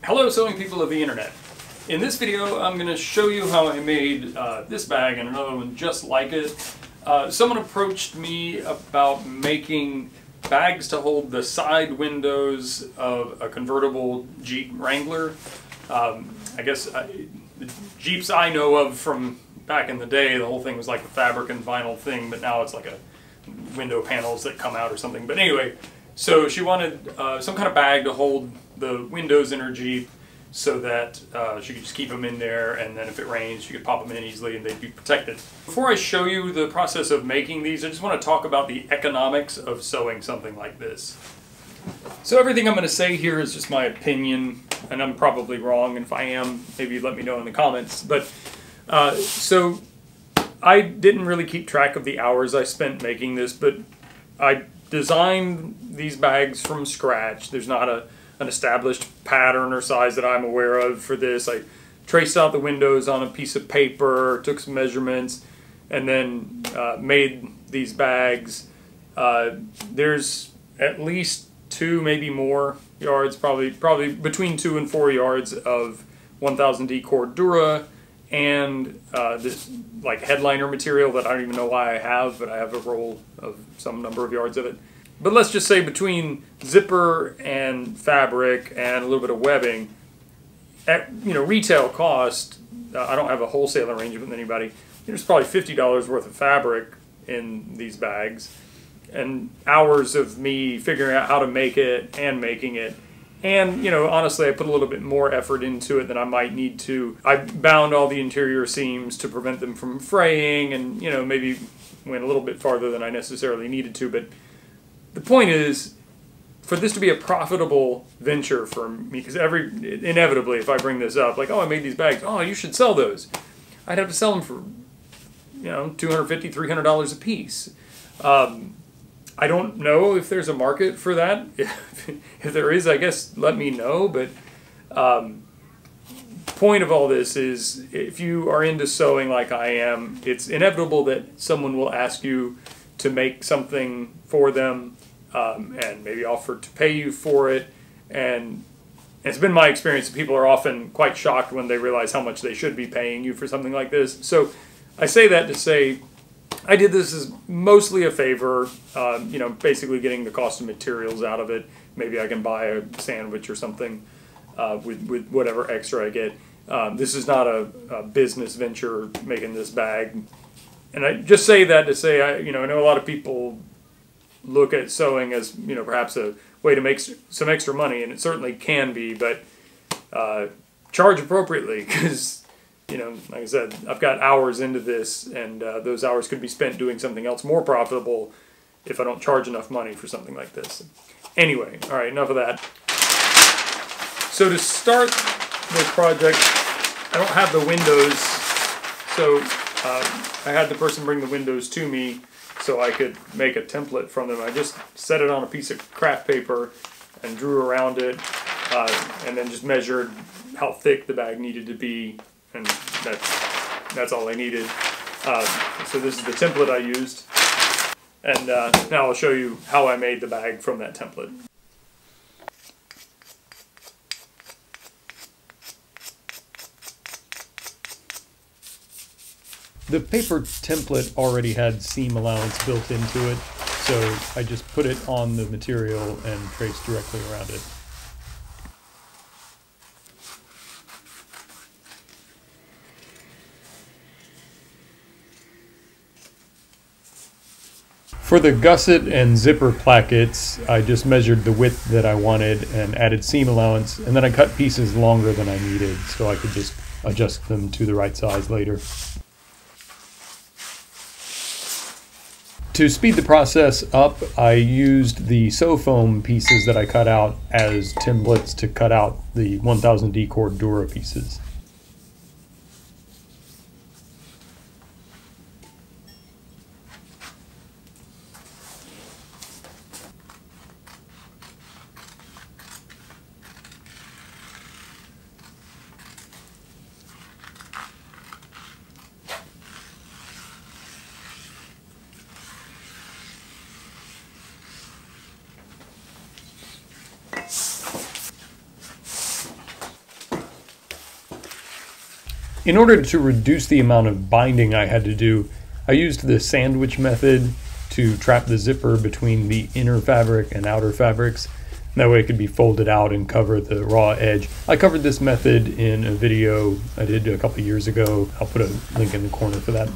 Hello sewing people of the internet. In this video I'm going to show you how I made this bag and another one just like it. Someone approached me about making bags to hold the side windows of a convertible Jeep Wrangler. I guess the Jeeps I know of from back in the day, the whole thing was like a fabric and vinyl thing, but now it's like a window panels that come out or something. But anyway, so she wanted some kind of bag to hold the windows in her Jeep so that she could just keep them in there, and then if it rains she could pop them in easily and they'd be protected. Before I show you the process of making these, I just want to talk about the economics of sewing something like this. So everything I'm going to say here is just my opinion, and I'm probably wrong, and if I am, maybe let me know in the comments. But so I didn't really keep track of the hours I spent making this, but I designed these bags from scratch. There's not an established pattern or size that I'm aware of for this. I traced out the windows on a piece of paper, took some measurements, and then made these bags. There's at least 2, maybe more yards, probably between 2 and 4 yards of 1000D Cordura and this like headliner material that I don't even know why I have, but I have a roll of some number of yards of it. But let's just say between zipper and fabric and a little bit of webbing, at retail cost, I don't have a wholesale arrangement with anybody, there's probably $50 worth of fabric in these bags, and hours of me figuring out how to make it and making it. And, honestly, I put a little bit more effort into it than I might need to. I bound all the interior seams to prevent them from fraying, and, maybe went a little bit farther than I necessarily needed to. But the point is, for this to be a profitable venture for me, because inevitably, if I bring this up, like, oh, I made these bags, oh, you should sell those. I'd have to sell them for, $250, $300 a piece. I don't know if there's a market for that. If there is, I guess let me know. But point of all this is, if you are into sewing like I am, it's inevitable that someone will ask you to make something for them and maybe offer to pay you for it. And it's been my experience that people are often quite shocked when they realize how much they should be paying you for something like this. So I say that to say, I did this as mostly a favor, basically getting the cost of materials out of it. Maybe I can buy a sandwich or something with whatever extra I get. This is not a business venture making this bag. And I just say that to say, I know a lot of people look at sewing as, perhaps a way to make some extra money, and it certainly can be, but charge appropriately, because like I said, I've got hours into this, and those hours could be spent doing something else more profitable if I don't charge enough money for something like this. Anyway, all right, enough of that. So to start the project, I don't have the windows, so I had the person bring the windows to me so I could make a template from them. I just set it on a piece of craft paper and drew around it, and then just measured how thick the bag needed to be. And that's all I needed. So this is the template I used. And now I'll show you how I made the bag from that template. The paper template already had seam allowance built into it, so I just put it on the material and traced directly around it. For the gusset and zipper plackets, I just measured the width that I wanted and added seam allowance, and then I cut pieces longer than I needed so I could just adjust them to the right size later. To speed the process up, I used the sew foam pieces that I cut out as templates to cut out the 1000D Cordura pieces. In order to reduce the amount of binding I had to do, I used the sandwich method to trap the zipper between the inner fabric and outer fabrics. That way it could be folded out and cover the raw edge. I covered this method in a video I did a couple years ago. I'll put a link in the corner for that.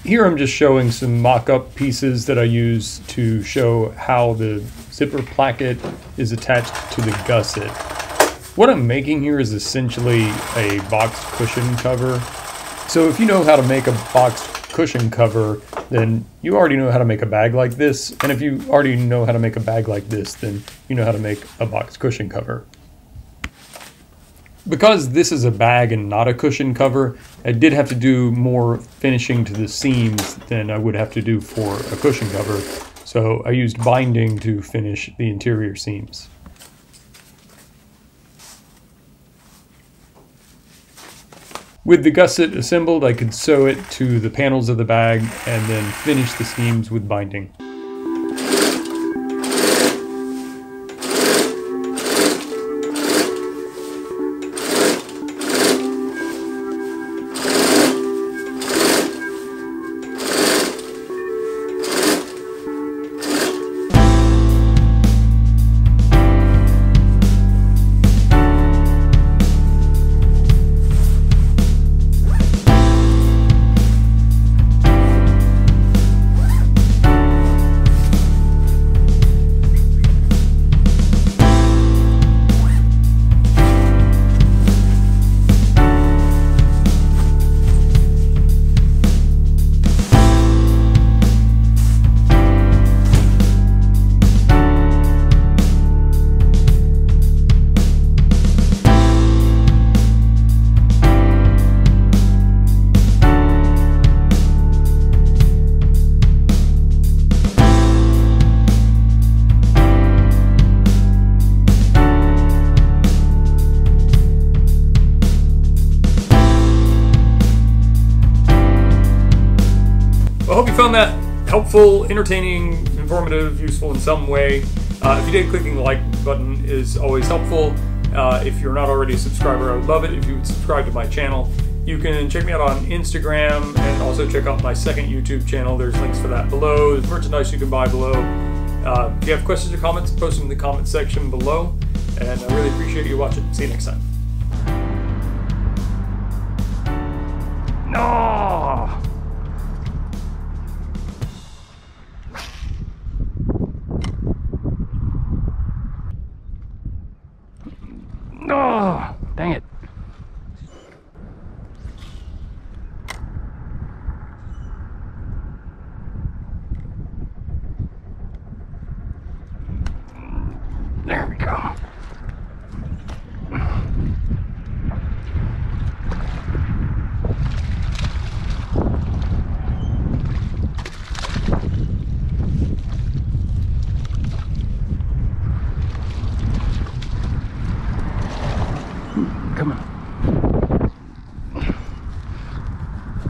Here I'm just showing some mock-up pieces that I use to show how the zipper placket is attached to the gusset. What I'm making here is essentially a box cushion cover. So if you know how to make a box cushion cover, then you already know how to make a bag like this. And if you already know how to make a bag like this, then you know how to make a box cushion cover. Because this is a bag and not a cushion cover, I did have to do more finishing to the seams than I would have to do for a cushion cover. So I used binding to finish the interior seams. With the gusset assembled, I could sew it to the panels of the bag and then finish the seams with binding. I hope you found that helpful, entertaining, informative, useful in some way. If you did, clicking the like button is always helpful. If you're not already a subscriber, I would love it if you would subscribe to my channel. You can check me out on Instagram and also check out my second YouTube channel. There's links for that below. There's merchandise you can buy below. If you have questions or comments, post them in the comment section below. And I really appreciate you watching. See you next time. No! Oh, dang it. There we go. Come on.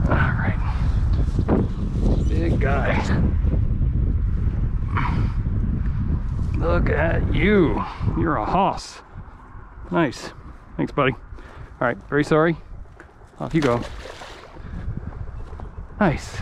All right. Big guy. Look at you. You're a hoss. Nice. Thanks, buddy. All right. Very sorry. Off you go. Nice.